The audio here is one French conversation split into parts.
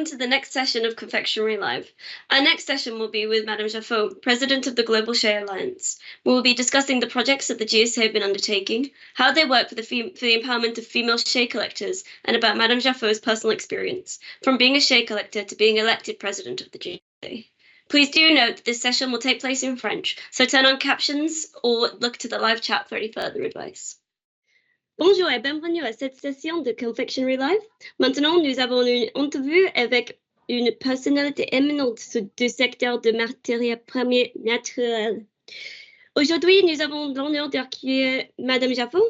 to the next session of Confectionery Live. Our next session will be with Madame Jaffot, President of the Global Shea Alliance. We will be discussing the projects that the GSA have been undertaking, how they work for the empowerment of female shea collectors, and about Madame Jaffot's personal experience, from being a shea collector to being elected President of the GSA. Please do note that this session will take place in French, so turn on captions or look to the live chat for any further advice. Bonjour et bienvenue à cette session de Confectionery Live. Maintenant, nous avons une entrevue avec une personnalité éminente du secteur de matières premières naturelles. Aujourd'hui, nous avons l'honneur d'accueillir Madame Jaffot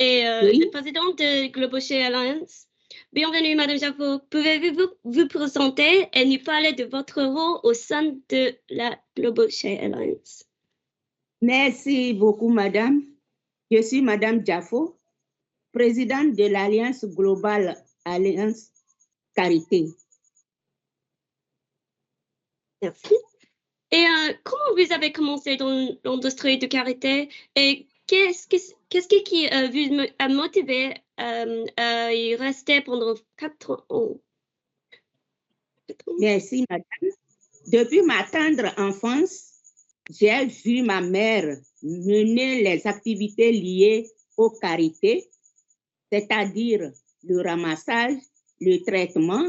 et Oui. le président de Global Shea Alliance. Bienvenue, Madame Jaffot. Pouvez-vous vous présenter et nous parler de votre rôle au sein de la Global Shea Alliance? Merci beaucoup, Madame. Je suis Madame Jaffot, présidente de l'Alliance Globale Alliance Carité. Merci. Et comment vous avez commencé dans l'industrie de carité et qu'est-ce qui vous a motivé à y rester pendant 4 ans? Merci, Madame. Depuis ma tendre enfance, j'ai vu ma mère mener les activités liées aux carités, c'est-à-dire le ramassage, le traitement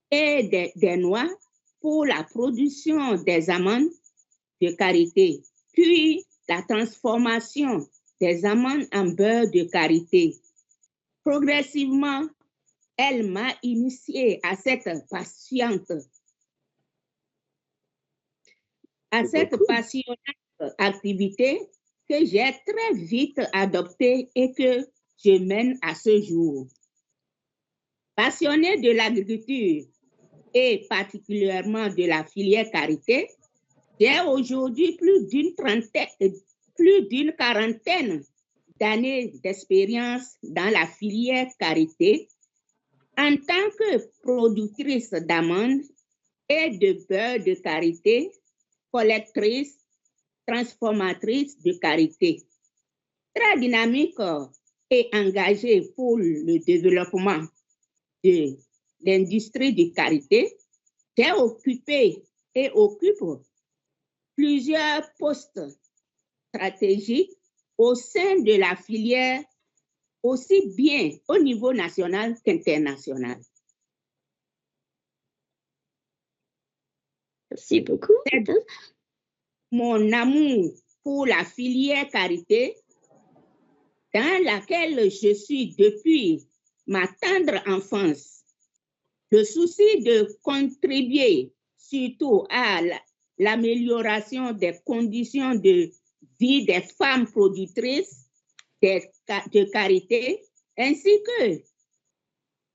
et des noix pour la production des amandes de karité, puis la transformation des amandes en beurre de karité. Progressivement, elle m'a initiée à cette passionnante activité que j'ai très vite adoptée et que je mène à ce jour. Passionnée de l'agriculture et particulièrement de la filière karité, j'ai aujourd'hui plus d'une quarantaine d'années d'expérience dans la filière karité en tant que productrice d'amandes et de beurre de karité, collectrice, transformatrice de karité. Très dynamique et engagée pour le développement de l'industrie de karité, j'ai occupé et occupe plusieurs postes stratégiques au sein de la filière, aussi bien au niveau national qu'international. Merci beaucoup. Mon amour pour la filière karité, dans laquelle je suis depuis ma tendre enfance, le souci de contribuer surtout à l'amélioration des conditions de vie des femmes productrices de karité, ainsi que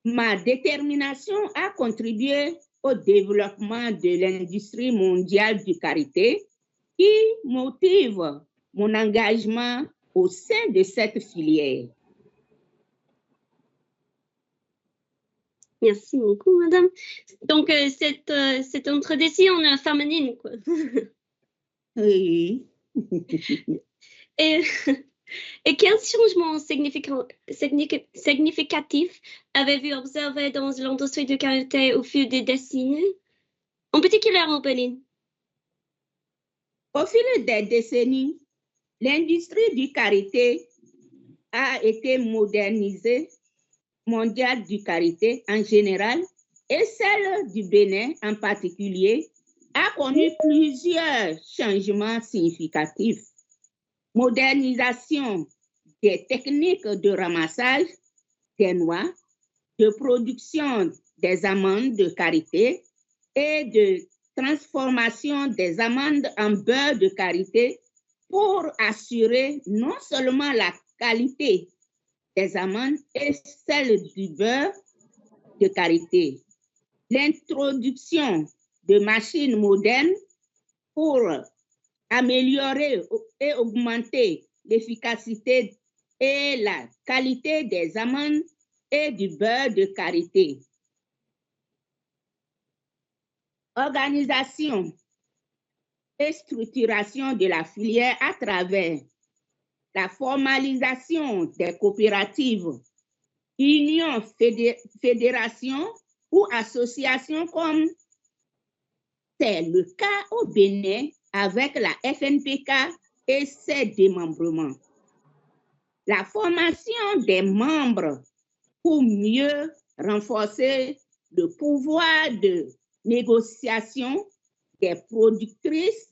ma détermination à contribuer au développement de l'industrie mondiale du karité, qui motive mon engagement au sein de cette filière. Merci beaucoup, Madame. Donc, c'est une tradition féminine, quoi. Oui. Et quels changements significatifs avez-vous observé dans l'industrie de karité au fil des décennies, en particulier en Bénin? Au fil des décennies, l'industrie du karité a été modernisée, mondiale du karité en général, et celle du Bénin en particulier, a connu plusieurs changements significatifs. Modernisation des techniques de ramassage des noix, de production des amandes de karité et de transformation des amandes en beurre de karité pour assurer non seulement la qualité des amandes et celle du beurre de karité. L'introduction de machines modernes pour améliorer et augmenter l'efficacité et la qualité des amandes et du beurre de karité. Organisation et structuration de la filière à travers la formalisation des coopératives unions, fédérations ou associations comme c'est le cas au Bénin avec la FNPK et ses démembrements. La formation des membres pour mieux renforcer le pouvoir de négociation des productrices,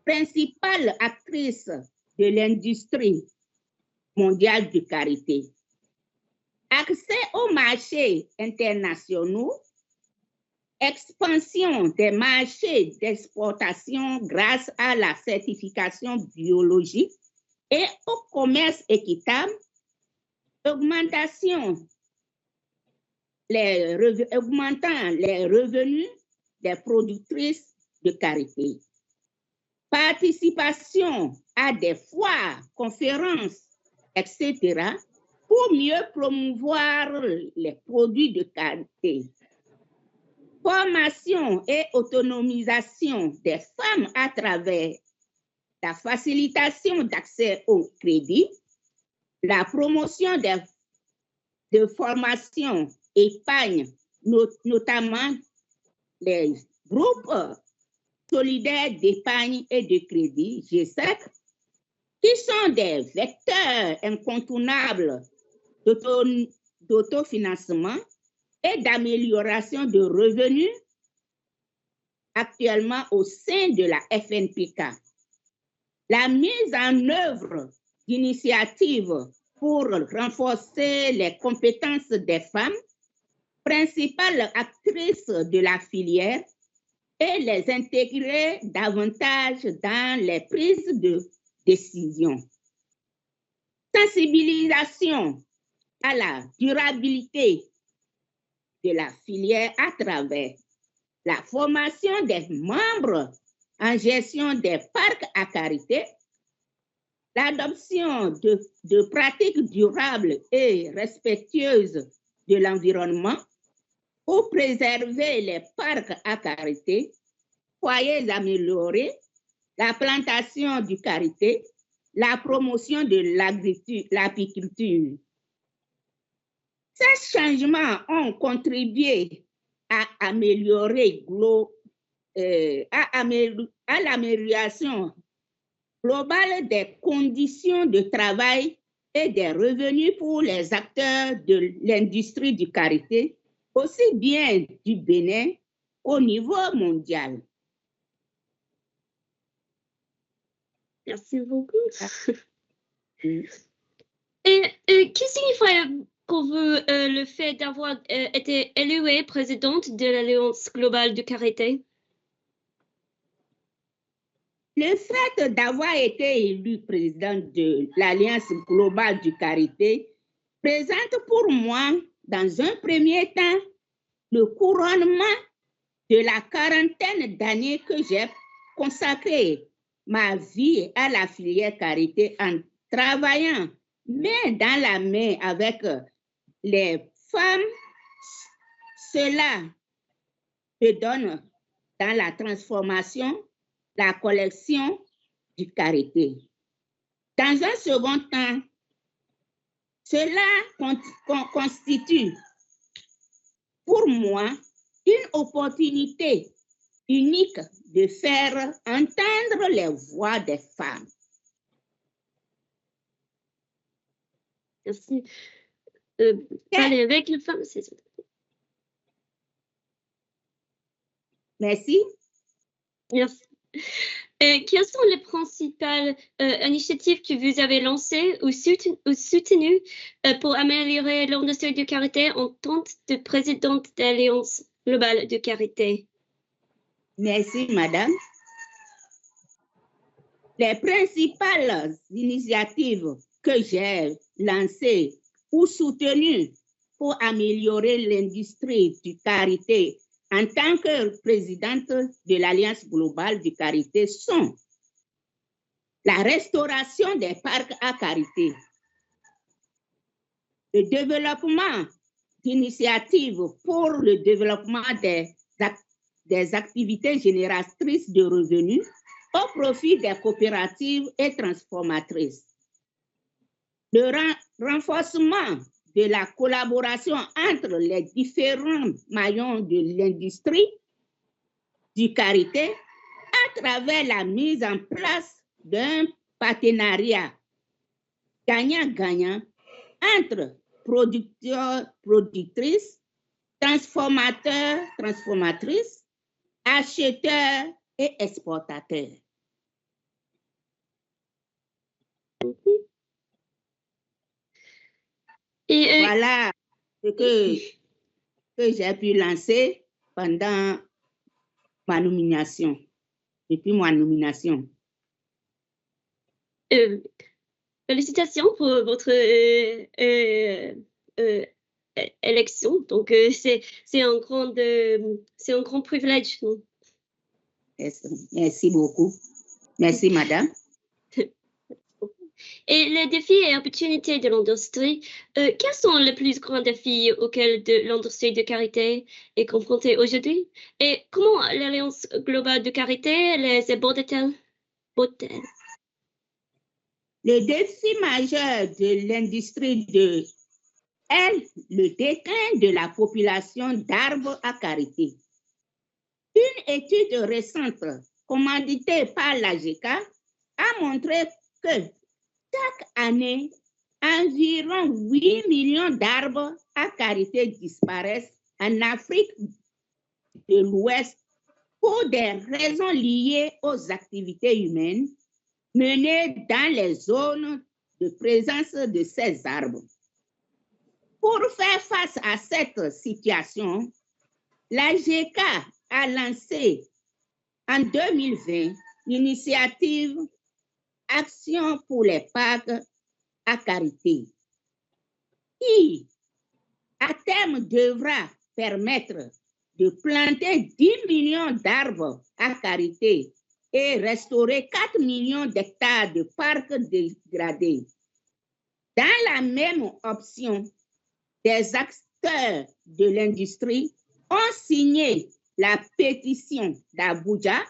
principales actrices de l'industrie mondiale de karité. Accès aux marchés internationaux, expansion des marchés d'exportation grâce à la certification biologique et au commerce équitable, augmentant les revenus des productrices de karité. Participation à des foires, conférences, etc. pour mieux promouvoir les produits de karité. Formation et autonomisation des femmes à travers la facilitation d'accès au crédit, la promotion de formation, épargne, notamment les groupes solidaires d'épargne et de crédit, G7, qui sont des vecteurs incontournables d'autofinancement et d'amélioration de revenus actuellement au sein de la FNPK. La mise en œuvre d'initiatives pour renforcer les compétences des femmes, principales actrices de la filière, et les intégrer davantage dans les prises de décision. Sensibilisation à la durabilité de la filière à travers la formation des membres en gestion des parcs à karité, l'adoption de pratiques durables et respectueuses de l'environnement pour préserver les parcs à karité, foyers améliorés, la plantation du karité, la promotion de l'apiculture. Ces changements ont contribué à améliorer à l'amélioration globale des conditions de travail et des revenus pour les acteurs de l'industrie du karité, aussi bien du Bénin au niveau mondial. Merci beaucoup. Et que signifie pour vous le fait d'avoir été élue présidente de l'Alliance globale du karité? Le fait d'avoir été élue présidente de l'Alliance globale du karité présente pour moi, dans un premier temps, le couronnement de la quarantaine d'années que j'ai consacré ma vie à la filière karité en travaillant main dans la main avec les femmes. Cela se donne dans la transformation, la collection du karité. Dans un second temps, cela constitue pour moi une opportunité unique de faire entendre les voix des femmes. Merci. Parler avec les femmes, c'est ça. Merci. Merci. Quelles sont les principales initiatives que vous avez lancées ou soutenues pour améliorer l'industrie du karité en tant que présidente de l'Alliance globale du karité? Merci, madame. Les principales initiatives que j'ai lancées ou soutenues pour améliorer l'industrie du karité en tant que présidente de l'Alliance globale du karité sont la restauration des parcs à karité, le développement d'initiatives pour le développement des activités génératrices de revenus au profit des coopératives et transformatrices, le renforcement de la collaboration entre les différents maillons de l'industrie du karité à travers la mise en place d'un partenariat gagnant-gagnant entre producteurs, productrices, transformateurs, transformatrices, acheteurs et exportateurs. Et, voilà ce que j'ai pu lancer pendant ma nomination, depuis ma nomination. Félicitations pour votre élection. Donc, c'est un grand privilège. Merci beaucoup. Merci, madame. Et les défis et opportunités de l'industrie, quels sont les plus grands défis auxquels l'industrie de karité est confrontée aujourd'hui? Et comment l'Alliance globale de karité les aborde-t-elle? Le défi majeur de l'industrie est le déclin de la population d'arbres à karité. Une étude récente commanditée par l'AGK a montré que chaque année, environ 8 millions d'arbres à karité disparaissent en Afrique de l'Ouest pour des raisons liées aux activités humaines menées dans les zones de présence de ces arbres. Pour faire face à cette situation, l'AGK a lancé en 2020 l'initiative Action pour les parcs à karité, qui à terme devra permettre de planter 10 millions d'arbres à karité et restaurer 4 millions d'hectares de parcs dégradés. Dans la même option, des acteurs de l'industrie ont signé la pétition d'Abuja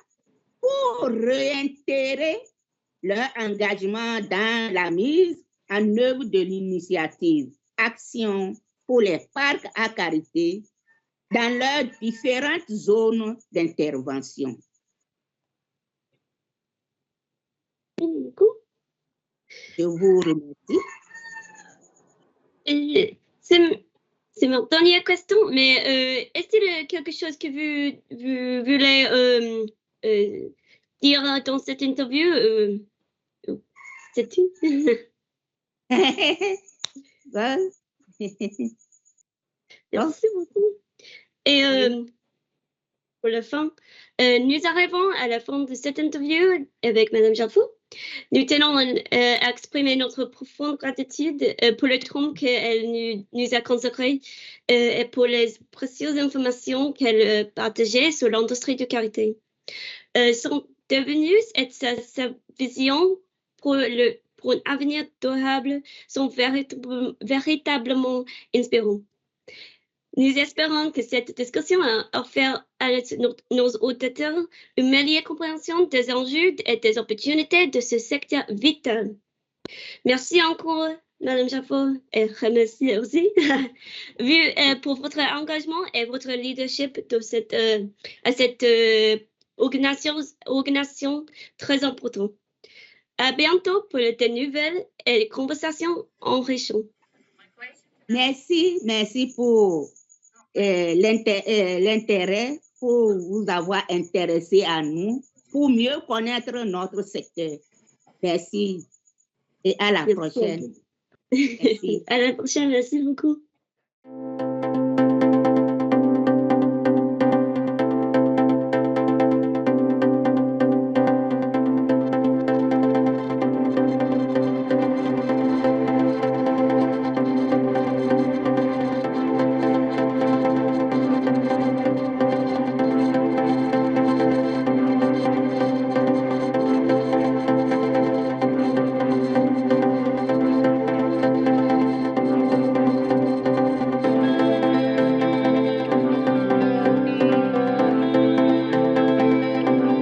pour réitérer leur engagement dans la mise en œuvre de l'initiative Action pour les parcs à karité dans leurs différentes zones d'intervention. Je vous remercie. C'est ma dernière question, mais est-ce qu'il y a quelque chose que vous voulez dire dans cette interview? C'est tout. Merci beaucoup. Et pour la fin, nous arrivons à la fin de cette interview avec Madame Jaffo. Nous tenons à exprimer notre profonde gratitude pour le temps qu'elle nous a consacré et pour les précieuses informations qu'elle partageait sur l'industrie de karité. Son devenue et sa vision pour un avenir durable sont véritablement inspirants. Nous espérons que cette discussion a offert à nos auditeurs une meilleure compréhension des enjeux et des opportunités de ce secteur vital. Merci encore, Madame Jaffo, et remercie aussi pour votre engagement et votre leadership à cette organisation très importante. À bientôt pour de nouvelles et des conversations enrichissantes. Merci pour l'intérêt, pour vous avoir intéressé à nous, pour mieux connaître notre secteur. Merci et à la prochaine. Merci. À la prochaine, merci beaucoup.